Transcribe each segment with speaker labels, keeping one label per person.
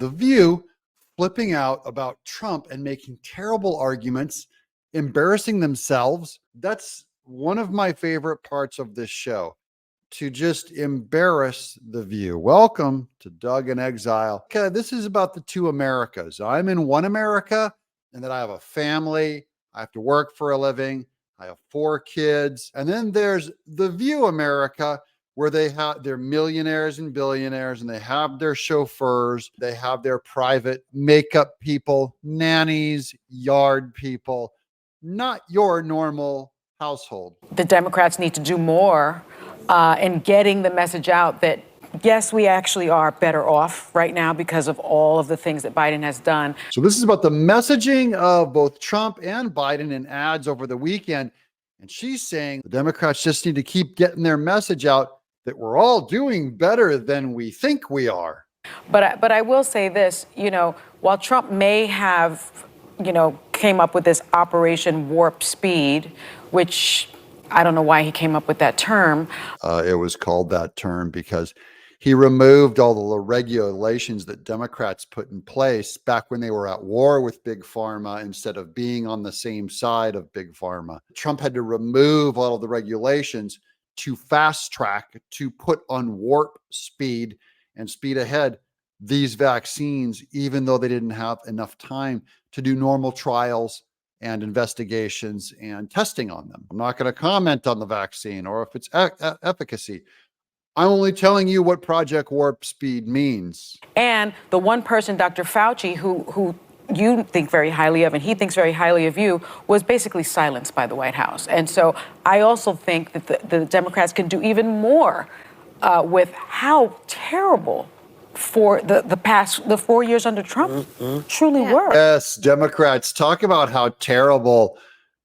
Speaker 1: The View flipping out about Trump and making terrible arguments, embarrassing themselves. That's one of my favorite parts of this show, to just embarrass The View. Welcome to Doug in Exile. Okay, this is about the two Americas. I'm in one America, and then I have a family. I have to work for a living. I have 4 kids. And then there's The View America, where they're millionaires and billionaires, and they have their chauffeurs, they have their private makeup people, nannies, yard people, not your normal household.
Speaker 2: The Democrats need to do more in getting the message out that, yes, we actually are better off right now because of all of the things that Biden has done.
Speaker 1: So this is about the messaging of both Trump and Biden in ads over the weekend. And she's saying the Democrats just need to keep getting their message out that we're all doing better than we think we are.
Speaker 2: But I will say this, while Trump may have, came up with this Operation Warp Speed, which I don't know why he came up with that term.
Speaker 1: It was called that term because he removed all the regulations that Democrats put in place back when they were at war with Big Pharma instead of being on the same side of Big Pharma. Trump had to remove all of the regulations to fast track, to put on warp speed and speed ahead these vaccines, even though they didn't have enough time to do normal trials and investigations and testing on them. I'm not going to comment on the vaccine or if it's efficacy. I'm only telling you what Project Warp Speed means.
Speaker 2: And the one person, Dr. Fauci, who you think very highly of and he thinks very highly of you, was basically silenced by the White House. And so I also think that the Democrats can do even more with how terrible for the 4 years under Trump truly were.
Speaker 1: Yes, Democrats, talk about how terrible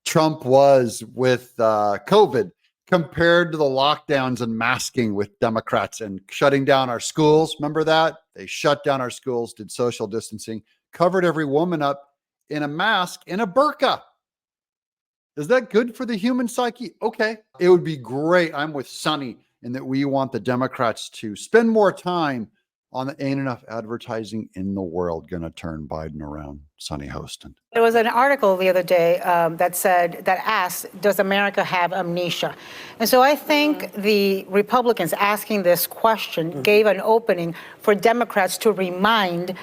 Speaker 1: Trump was with COVID compared to the lockdowns and masking with Democrats and shutting down our schools. Remember that? They shut down our schools, did social distancing, covered every woman up in a mask, in a burqa. Is that good for the human psyche? Okay. It would be great. I'm with Sonny in that we want the Democrats to spend more time on the ain't enough advertising in the world going to turn Biden around. Sonny Hostin.
Speaker 3: There was an article the other day that asked, does America have amnesia? And so I think the Republicans asking this question gave an opening for Democrats to remind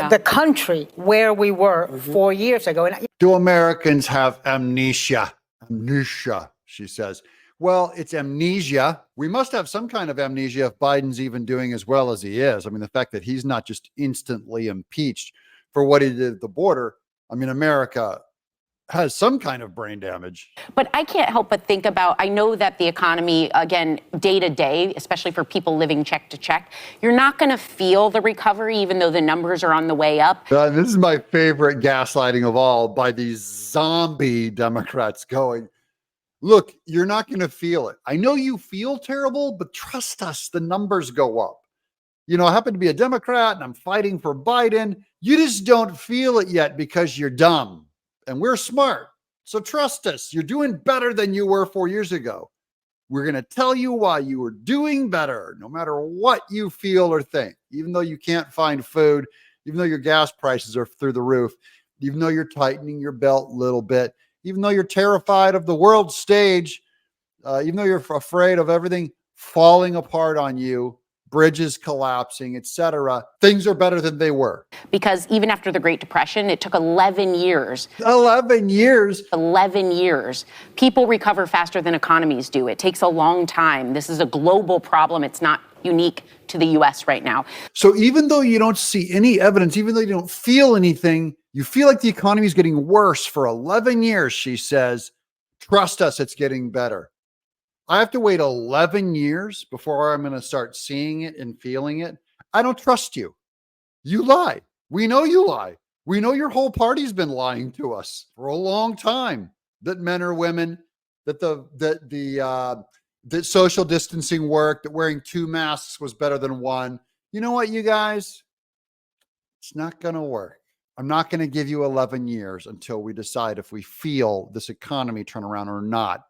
Speaker 3: the country where we were 4 years ago. And
Speaker 1: do Americans have amnesia? Amnesia, she says. Well, it's amnesia. We must have some kind of amnesia if Biden's even doing as well as he is. I mean, the fact that he's not just instantly impeached for what he did at the border. I mean, America has some kind of brain damage.
Speaker 4: But I can't help but think about, I know that the economy, again, day to day, especially for people living check to check, you're not going to feel the recovery, even though the numbers are on the way up.
Speaker 1: This is my favorite gaslighting of all by these zombie Democrats going, look, you're not going to feel it. I know you feel terrible, but trust us, the numbers go up. I happen to be a Democrat and I'm fighting for Biden. You just don't feel it yet because you're dumb and we're smart. So trust us. You're doing better than you were 4 years ago. We're going to tell you why you are doing better, no matter what you feel or think, even though you can't find food, even though your gas prices are through the roof, even though you're tightening your belt a little bit, even though you're terrified of the world stage, even though you're afraid of everything falling apart on you, bridges collapsing, etc., things are better than they were.
Speaker 4: Because even after the Great Depression, it took 11 years.
Speaker 1: 11 years?
Speaker 4: 11 years. People recover faster than economies do. It takes a long time. This is a global problem. It's not unique to the U.S. right now.
Speaker 1: So even though you don't see any evidence, even though you don't feel anything, you feel like the economy is getting worse for 11 years, she says, trust us, it's getting better. I have to wait 11 years before I'm going to start seeing it and feeling it. I don't trust you. You lie. We know you lie. We know your whole party's been lying to us for a long time, that men are women, that that social distancing worked, that wearing 2 masks was better than 1. You know what, you guys? It's not going to work. I'm not going to give you 11 years until we decide if we feel this economy turn around or not.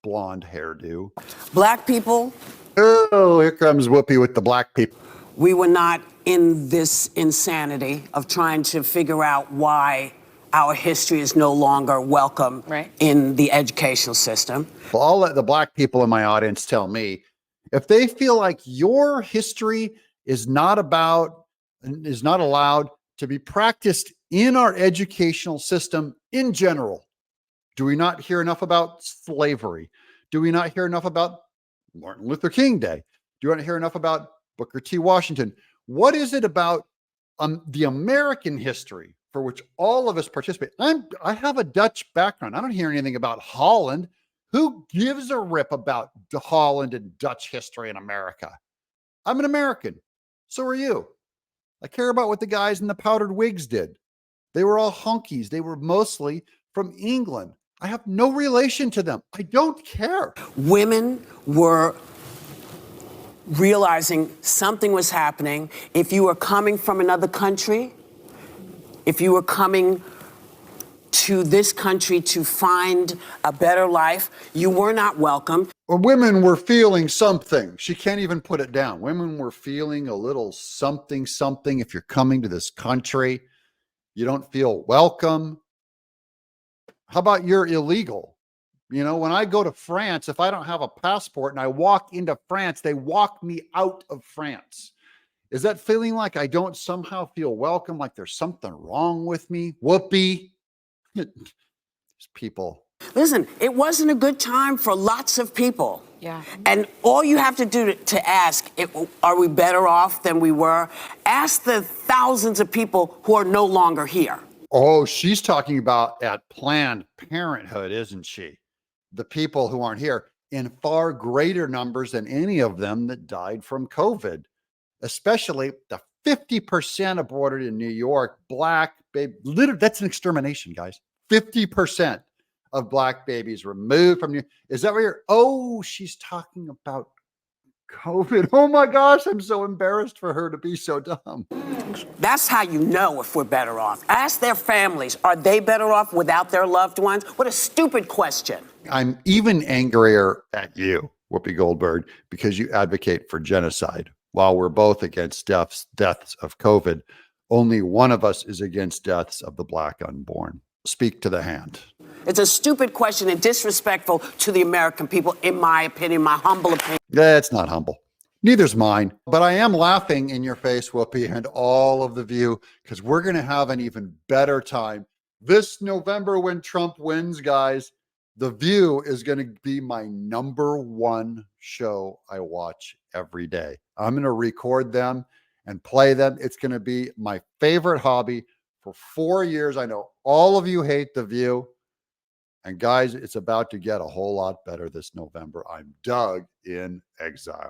Speaker 1: Blonde hairdo.
Speaker 5: Black people.
Speaker 1: Oh, here comes Whoopi with the black people.
Speaker 5: we were not in this insanity of trying to figure out why our history is no longer welcome in the educational system.
Speaker 1: Well, I'll let the Black people in my audience tell me if they feel like your history is not allowed to be practiced in our educational system in general. Do we not hear enough about slavery? Do we not hear enough about Martin Luther King Day? Do you want to hear enough about Booker T. Washington? What is it about the American history for which all of us participate? I have a Dutch background. I don't hear anything about Holland. Who gives a rip about Holland and Dutch history in America? I'm an American. So are you. I care about what the guys in the powdered wigs did. They were all hunkies. They were mostly from England. I have no relation to them. I don't care.
Speaker 5: Women were realizing something was happening. If you were coming from another country, if you were coming to this country to find a better life, you were not welcome.
Speaker 1: Women were feeling something. She can't even put it down. Women were feeling a little something. If you're coming to this country, you don't feel welcome. How about you're illegal? You know, when I go to France, if I don't have a passport and I walk into France, they walk me out of France. Is that feeling like I don't somehow feel welcome, like there's something wrong with me? Whoopi. These people.
Speaker 5: Listen, it wasn't a good time for lots of people.
Speaker 2: Yeah.
Speaker 5: And all you have to do to ask, are we better off than we were? Ask the thousands of people who are no longer here.
Speaker 1: Oh, she's talking about at Planned Parenthood, isn't she? The people who aren't here in far greater numbers than any of them that died from COVID, especially the 50% aborted in New York, Black baby. Literally, that's an extermination, guys. 50% of Black babies removed from New. Is that what you're? Oh, she's talking about COVID. Oh my gosh, I'm so embarrassed for her to be so dumb.
Speaker 5: That's how you know if we're better off. Ask their families, are they better off without their loved ones? What a stupid question.
Speaker 1: I'm even angrier at you, Whoopi Goldberg, because you advocate for genocide. While we're both against deaths of COVID, only one of us is against deaths of the Black unborn. Speak to the hand.
Speaker 5: It's a stupid question and disrespectful to the American people, in my opinion, my humble opinion.
Speaker 1: That's not humble. Neither's mine. But I am laughing in your face, Whoopi, and all of the View, because we're going to have an even better time this November when Trump wins, guys. The View is going to be my #1 show I watch every day. I'm going to record them and play them. It's going to be my favorite hobby for 4 years. I know all of you hate The View. And guys, it's about to get a whole lot better this November. I'm Doug in Exile.